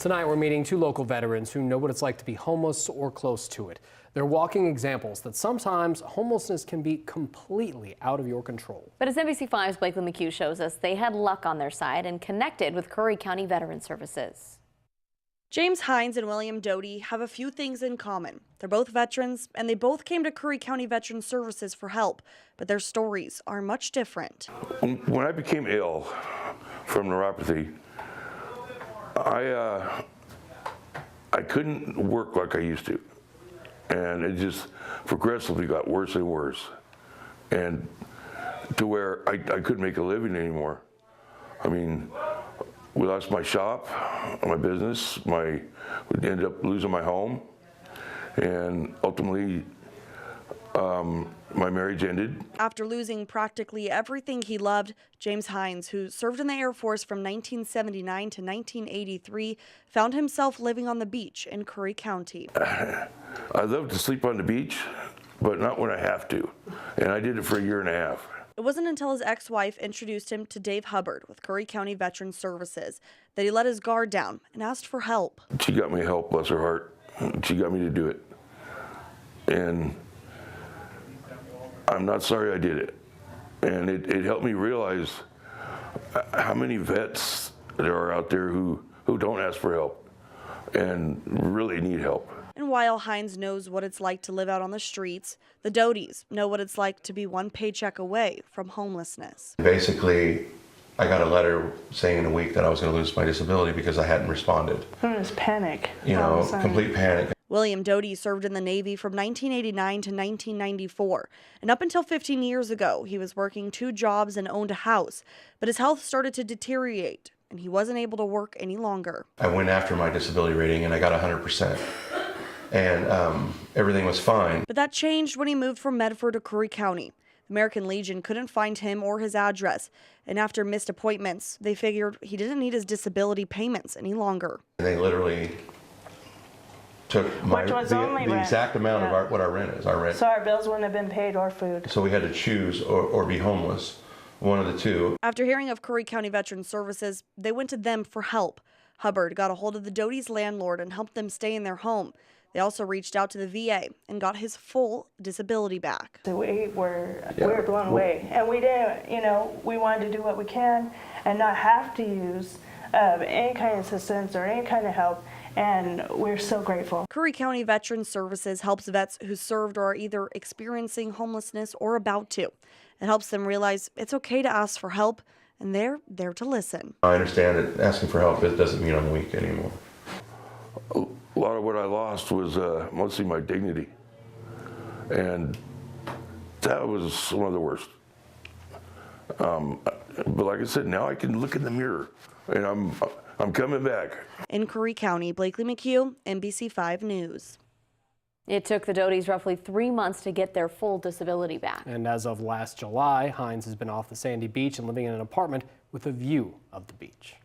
Tonight, we're meeting two local veterans who know what it's like to be homeless or close to it. They're walking examples that sometimes homelessness can be completely out of your control. But as NBC5's Blakely McHugh shows us, they had luck on their side and connected with Curry County Veteran Services. James Hines and William Doty have a few things in common. They're both veterans, and they both came to Curry County Veteran Services for help, but their stories are much different. When I became ill from neuropathy, I couldn't work like I used to, and it just progressively got worse and worse, and to where I couldn't make a living anymore. I mean, we lost my shop, my business, we ended up losing my home, and ultimately my marriage ended. After losing practically everything he loved, James Hines, who served in the Air Force from 1979 to 1983, found himself living on the beach in Curry County. I love to sleep on the beach, but not when I have to, and I did it for a year and a half. It wasn't until his ex-wife introduced him to Dave Hubbard with Curry County Veteran Services that he let his guard down and asked for help. She got me help, bless her heart. She got me to do it. And I'm not sorry I did it. And it helped me realize how many vets there are out there who don't ask for help and really need help. And while Hines knows what it's like to live out on the streets, the Dotys know what it's like to be one paycheck away from homelessness. Basically, I got a letter saying in a week that I was going to lose my disability because I hadn't responded. It was panic. You know, complete panic. William Doty served in the Navy from 1989 to 1994, and up until 15 years ago, he was working 2 jobs and owned a house, but his health started to deteriorate, and he wasn't able to work any longer. I went after my disability rating and I got 100%. And everything was fine. But that changed when he moved from Medford to Curry County. The American Legion couldn't find him or his address, and after missed appointments, they figured he didn't need his disability payments any longer. They literally took the exact amount of what our rent is. So our bills wouldn't have been paid or food. So we had to choose or be homeless, one of the two. After hearing of Curry County Veteran Services, they went to them for help. Hubbard got a hold of the Dotys' landlord and helped them stay in their home. They also reached out to the VA and got his full disability back. So we were blown away, and we didn't, we wanted to do what we can and not have to use any kind of assistance or any kind of help, and we're so grateful. Curry County Veteran Services helps vets who served or are either experiencing homelessness or about to. It helps them realize it's okay to ask for help, and they're there to listen. I understand that asking for help, it doesn't mean I'm weak anymore. A lot of what I lost was mostly my dignity, and that was one of the worst. But like I said, now I can look in the mirror, and I'm coming back. In Curry County, Blakely McHugh, NBC5 News. It took the Dotys roughly 3 months to get their full disability back. And as of last July, Hines has been off the sandy beach and living in an apartment with a view of the beach.